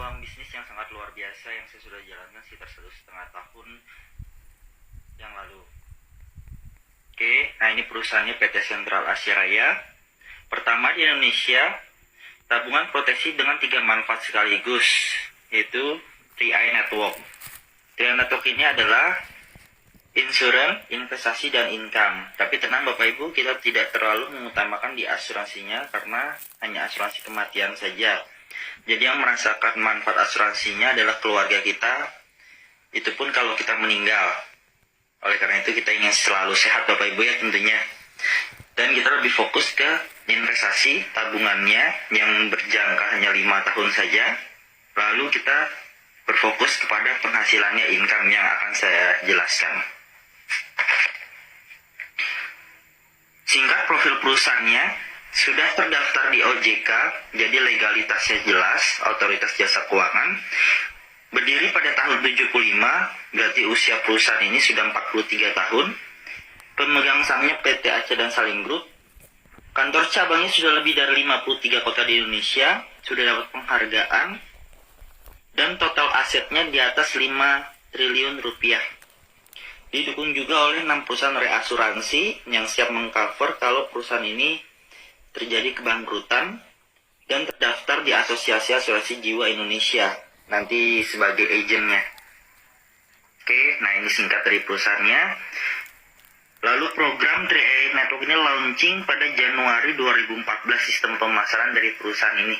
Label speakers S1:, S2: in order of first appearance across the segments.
S1: peluang bisnis yang sangat luar biasa yang saya sudah jalankan sekitar 1,5 tahun yang lalu. Oke, nah ini perusahaannya PT Sentral Asia Raya. Pertama di Indonesia, tabungan proteksi dengan 3 manfaat sekaligus, yaitu 3i Network. 3i Network ini adalah insurance, investasi, dan income. Tapi tenang Bapak Ibu, kita tidak terlalu mengutamakan di asuransinya karena hanya asuransi kematian saja. Jadi yang merasakan manfaat asuransinya adalah keluarga kita, itu pun kalau kita meninggal. Oleh karena itu kita ingin selalu sehat Bapak Ibu ya tentunya. Dan kita lebih fokus ke investasi tabungannya yang berjangka hanya 5 tahun saja. Lalu kita berfokus kepada penghasilannya, income yang akan saya jelaskan. Singkat profil perusahaannya, sudah terdaftar di OJK, jadi legalitasnya jelas, Otoritas Jasa Keuangan. Berdiri pada tahun 75, berarti usia perusahaan ini sudah 43 tahun. Pemegang sahamnya PT Aceh dan Salim Group. Kantor cabangnya sudah lebih dari 53 kota di Indonesia, sudah dapat penghargaan, dan total asetnya di atas 5 triliun rupiah. Didukung juga oleh 6 perusahaan reasuransi yang siap mengcover kalau perusahaan ini terjadi kebangkrutan, dan terdaftar di Asosiasi Asuransi Jiwa Indonesia, nanti sebagai agennya. Oke, nah ini singkat dari perusahaannya. Lalu program 3i Network ini launching pada Januari 2014 sistem pemasaran dari perusahaan ini.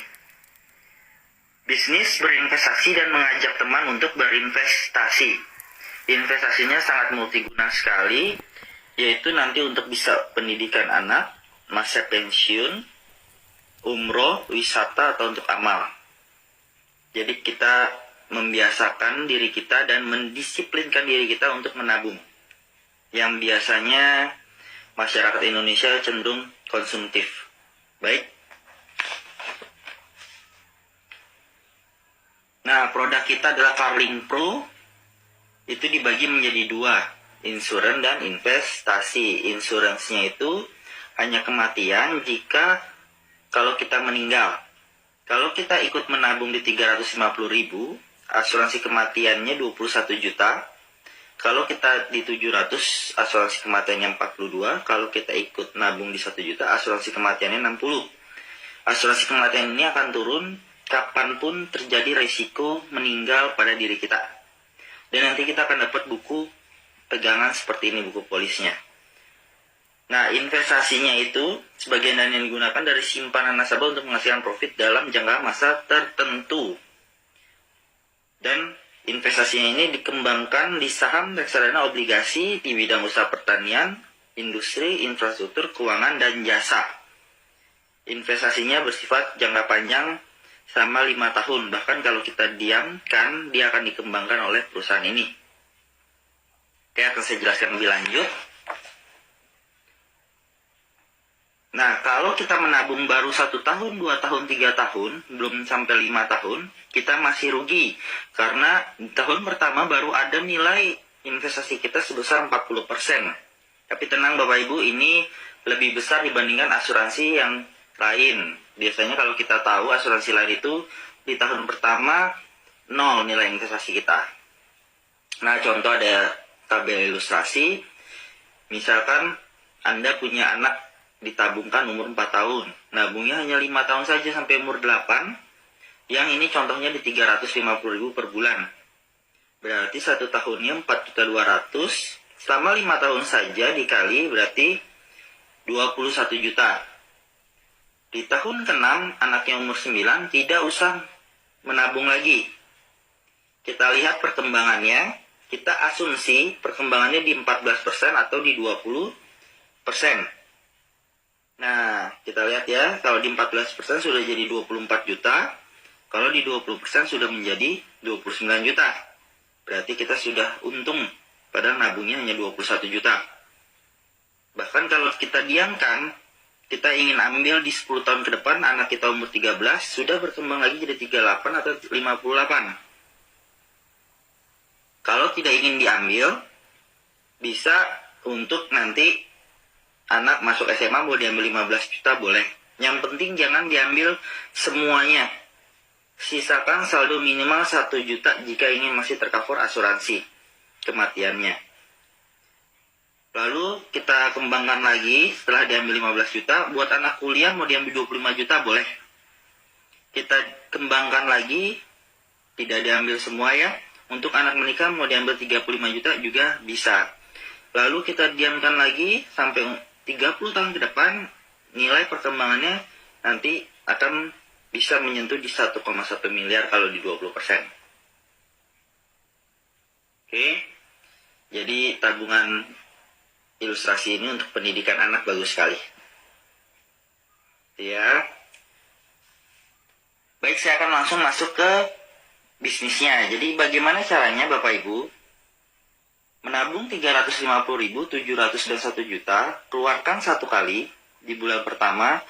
S1: Bisnis berinvestasi dan mengajak teman untuk berinvestasi. Investasinya sangat multiguna sekali, yaitu nanti untuk bisa pendidikan anak, masa pensiun, umroh, wisata, atau untuk amal. Jadi kita membiasakan diri kita dan mendisiplinkan diri kita untuk menabung. Yang biasanya masyarakat Indonesia cenderung konsumtif. Baik. Nah, produk kita adalah Carling Pro. Itu dibagi menjadi 2, insurance dan investasi. Insuransinya itu hanya kematian jika kalau kita meninggal. Kalau kita ikut menabung di 350.000, asuransi kematiannya 21 juta. Kalau kita di 700, asuransi kematiannya 42. Kalau kita ikut nabung di 1 juta, asuransi kematiannya 60. Asuransi kematian ini akan turun kapanpun terjadi risiko meninggal pada diri kita. Dan nanti kita akan dapat buku pegangan seperti ini, buku polisnya. Nah, investasinya itu sebagian dana yang digunakan dari simpanan nasabah untuk menghasilkan profit dalam jangka masa tertentu. Dan investasinya ini dikembangkan di saham, reksadana, obligasi di bidang usaha pertanian, industri, infrastruktur, keuangan, dan jasa. Investasinya bersifat jangka panjang selama 5 tahun. Bahkan kalau kita diamkan, dia akan dikembangkan oleh perusahaan ini. Oke, akan saya jelaskan lebih lanjut. Nah, kalau kita menabung baru 1 tahun, 2 tahun, 3 tahun, belum sampai 5 tahun, kita masih rugi. Karena di tahun pertama baru ada nilai investasi kita sebesar 40%. Tapi tenang Bapak Ibu, ini lebih besar dibandingkan asuransi yang lain. Biasanya kalau kita tahu asuransi lain itu di tahun pertama 0 nilai investasi kita. Nah, contoh ada tabel ilustrasi. Misalkan Anda punya anak ditabungkan umur 4 tahun. Nabungnya hanya 5 tahun saja sampai umur 8. Yang ini contohnya di 350.000 per bulan. Berarti 1 tahunnya 4.200.000. Selama 5 tahun saja dikali berarti 21 juta. Di tahun ke-6 anaknya umur 9 tidak usah menabung lagi. Kita lihat perkembangannya. Kita asumsi perkembangannya di 14% atau di 20%. Nah, kita lihat ya, kalau di 14% sudah jadi 24 juta, kalau di 20% sudah menjadi 29 juta. Berarti kita sudah untung, padahal nabungnya hanya 21 juta. Bahkan kalau kita diamkan, kita ingin ambil di 10 tahun ke depan, anak kita umur 13, sudah berkembang lagi jadi 38 atau 58. Kalau tidak ingin diambil, bisa untuk nanti anak masuk SMA mau diambil 15 juta boleh. Yang penting jangan diambil semuanya. Sisakan saldo minimal 1 juta jika ingin masih tercover asuransi kematiannya. Lalu kita kembangkan lagi setelah diambil 15 juta. Buat anak kuliah mau diambil 25 juta boleh. Kita kembangkan lagi, tidak diambil semua ya. Untuk anak menikah mau diambil 35 juta juga bisa. Lalu kita diamkan lagi sampai 30 tahun ke depan. Nilai perkembangannya nanti akan bisa menyentuh di 1,1 miliar kalau di 20%. Oke, jadi tabungan ilustrasi ini untuk pendidikan anak bagus sekali. Ya, baik, saya akan langsung masuk ke bisnisnya. Jadi bagaimana caranya Bapak Ibu? Menabung 350.000, 700 dan 1 juta, keluarkan satu kali di bulan pertama.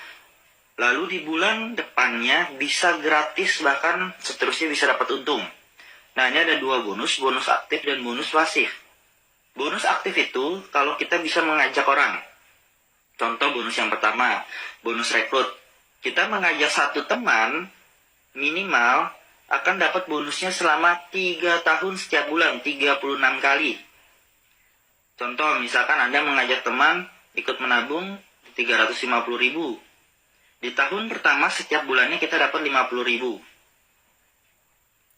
S1: Lalu di bulan depannya bisa gratis, bahkan seterusnya bisa dapat untung. Nah, ini ada dua bonus, bonus aktif dan bonus pasif. Bonus aktif itu kalau kita bisa mengajak orang. Contoh bonus yang pertama, bonus rekrut. Kita mengajak satu teman, minimal akan dapat bonusnya selama 3 tahun setiap bulan, 36 kali. Contoh, misalkan Anda mengajak teman ikut menabung 350.000. Di tahun pertama setiap bulannya kita dapat 50.000.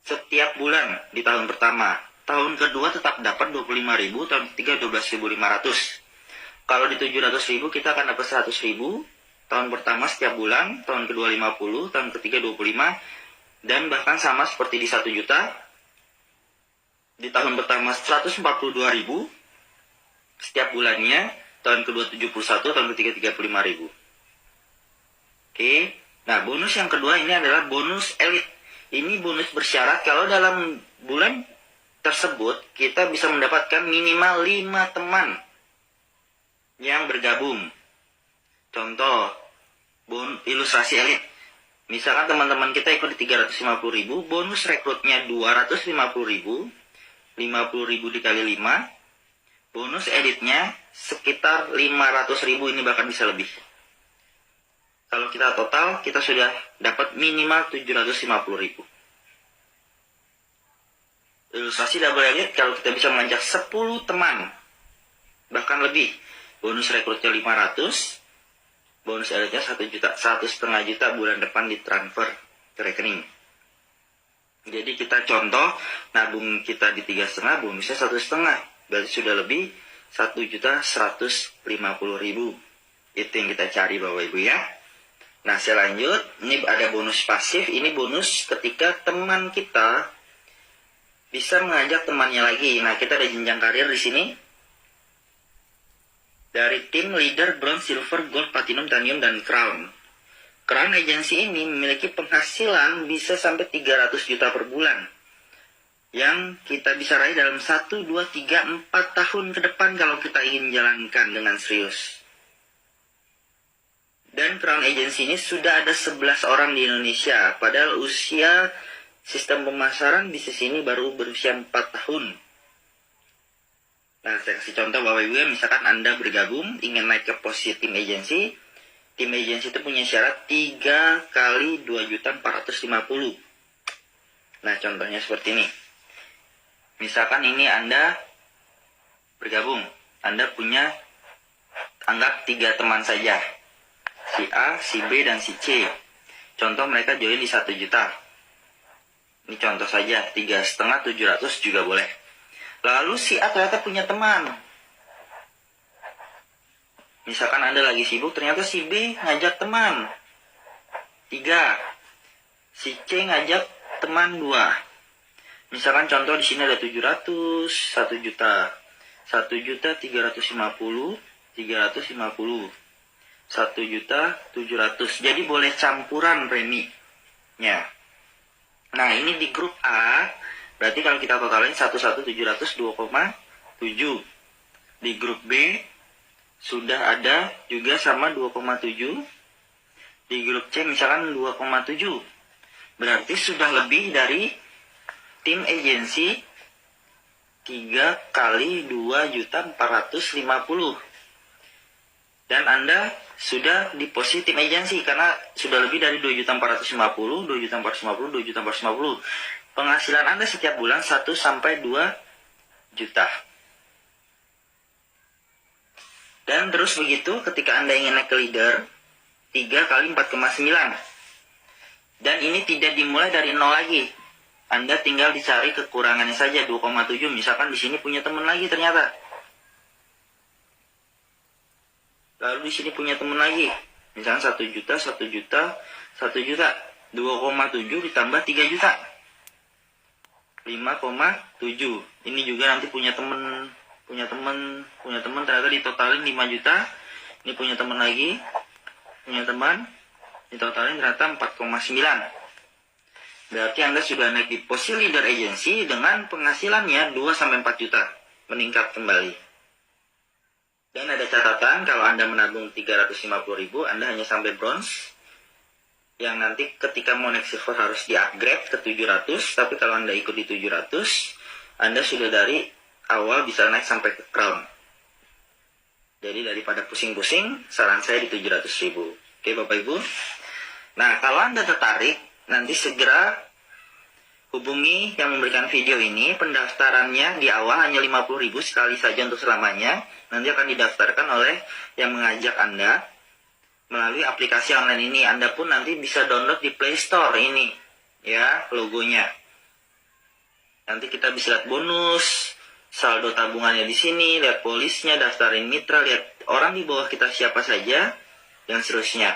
S1: Setiap bulan di tahun pertama. Tahun kedua tetap dapat 25.000, tahun ketiga 12.500. Kalau di 700.000 kita akan dapat 100.000. Tahun pertama setiap bulan, tahun kedua 50, tahun ketiga 25. Dan bahkan sama seperti di 1 juta. Di tahun pertama 142.000 setiap bulannya, tahun kedua 71, tahun ketiga 35.000. Oke, nah bonus yang kedua ini adalah bonus elit. Ini bonus bersyarat kalau dalam bulan tersebut kita bisa mendapatkan minimal 5 teman yang bergabung. Contoh, ilustrasi elit. Misalkan teman-teman kita ikut di 350.000, bonus rekrutnya 250.000, 50.000 dikali 5, bonus elitnya sekitar 500.000, ini bahkan bisa lebih. Kalau kita total, kita sudah dapat minimal 750.000. Ilustrasi double elite, kalau kita bisa mengajak 10 teman, bahkan lebih. Bonus rekrutnya 500, bonus elitnya 1 juta, 1,5 juta bulan depan ditransfer ke rekening. Jadi kita contoh, nabung kita di 3,5, bonusnya 1,5. Berarti sudah lebih 1.150.000. Itu yang kita cari Bapak Ibu ya. Nah, saya lanjut. Ini ada bonus pasif. Ini bonus ketika teman kita bisa mengajak temannya lagi. Nah, kita ada jenjang karir di sini. Dari tim leader, bronze, silver, gold, platinum, titanium, dan crown. Crown agency ini memiliki penghasilan bisa sampai 300 juta per bulan. Yang kita bisa raih dalam 1, 2, 3, 4 tahun ke depan kalau kita ingin jalankan dengan serius. Dan Crown Agency ini sudah ada 11 orang di Indonesia. Padahal usia sistem pemasaran bisnis ini baru berusia 4 tahun. Nah, saya kasih contoh Bapak Ibu, misalkan Anda bergabung, ingin naik ke posisi tim agency. Tim agency itu punya syarat 3 kali 2.450. Nah, contohnya seperti ini. Misalkan ini Anda bergabung. Anda punya, anggap 3 teman saja. Si A, si B, dan si C. Contoh mereka join di 1 juta. Ini contoh saja, 3,5, 700 juga boleh. Lalu si A ternyata punya teman. Misalkan Anda lagi sibuk, ternyata si B ngajak teman 3. Si C ngajak teman 2. Misalkan contoh di sini ada 700, 1 juta. 1 juta 350, 350. 1 juta 700. Jadi boleh campuran preminya. Nah, ini di grup A. Berarti kalau kita totalin 1,700, 2,7. Di grup B sudah ada juga sama 2,7. Di grup C misalkan 2,7. Berarti sudah lebih dari tim agensi 3 kali 2.450. Dan Anda sudah di posisi tim agensi karena sudah lebih dari 2.450, 2.450, 2.450. Penghasilan Anda setiap bulan 1 sampai 2 juta. Dan terus begitu ketika Anda ingin naik ke leader, 3 kali 4,9. Dan ini tidak dimulai dari 0 lagi. Anda tinggal dicari kekurangannya saja, 2,7. Misalkan di sini punya teman lagi ternyata. Lalu di sini punya teman lagi. Misalkan 1 juta, 1 juta, 1 juta. 2,7 ditambah 3 juta. 5,7. Ini juga nanti punya teman ternyata ditotalin 5 juta. Ini punya teman lagi. Punya teman ditotalin ternyata 4,9. Berarti Anda sudah naik di posisi leader agency dengan penghasilannya 2-4 juta. Meningkat kembali. Dan ada catatan, kalau Anda menabung 350.000, Anda hanya sampai bronze. Yang nanti ketika mau naik silver harus di-upgrade ke 700. Tapi kalau Anda ikut di 700, Anda sudah dari awal bisa naik sampai ke crown. Jadi daripada pusing-pusing, saran saya di 700.000. Oke Bapak Ibu. Nah, kalau Anda tertarik, nanti segera hubungi yang memberikan video ini. Pendaftarannya di awal hanya 50.000 sekali saja untuk selamanya. Nanti akan didaftarkan oleh yang mengajak Anda melalui aplikasi online ini. Anda pun nanti bisa download di Play Store ini, ya, logonya. Nanti kita bisa lihat bonus, saldo tabungannya di sini, lihat polisnya, daftarin mitra, lihat orang di bawah kita siapa saja, dan seterusnya.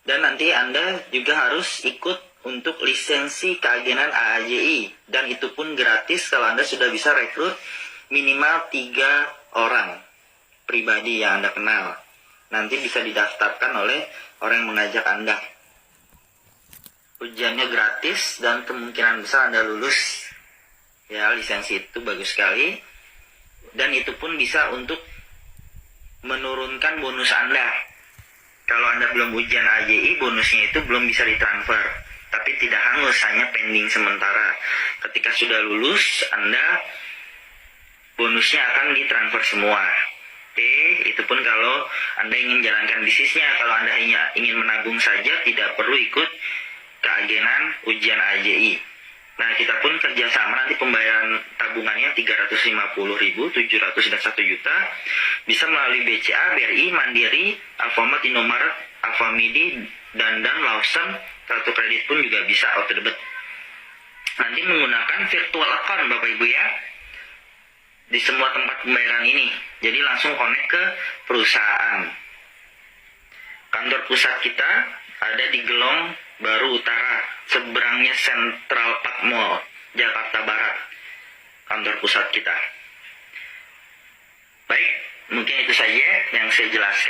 S1: Dan nanti Anda juga harus ikut untuk lisensi keagenan AAJI. Dan itu pun gratis kalau Anda sudah bisa rekrut minimal 3 orang pribadi yang Anda kenal. Nanti bisa didaftarkan oleh orang yang mengajak Anda. Ujiannya gratis dan kemungkinan besar Anda lulus. Ya, lisensi itu bagus sekali. Dan itu pun bisa untuk menurunkan bonus Anda. Kalau Anda belum ujian AJI, bonusnya itu belum bisa ditransfer. Tapi tidak hangus, hanya pending sementara. Ketika sudah lulus, Anda bonusnya akan ditransfer semua. Oke, itu pun kalau Anda ingin jalankan bisnisnya. Kalau Anda hanya ingin menabung saja, tidak perlu ikut keagenan ujian AJI. Nah, kita pun kerjasama nanti pembayaran tabungannya 350.000, 700 dan 1 juta. Bisa melalui BCA, BRI, Mandiri, Alfamart, Indomaret, Alfamidi, Dandan, Lawson, kartu kredit pun juga bisa auto debit. Nanti menggunakan virtual account Bapak Ibu ya, di semua tempat pembayaran ini. Jadi langsung connect ke perusahaan. Kantor pusat kita ada di Gelong Baru Utara, seberangnya Central Park Mall, Jakarta Barat. Kantor pusat kita. Baik, mungkin itu saja yang saya jelaskan.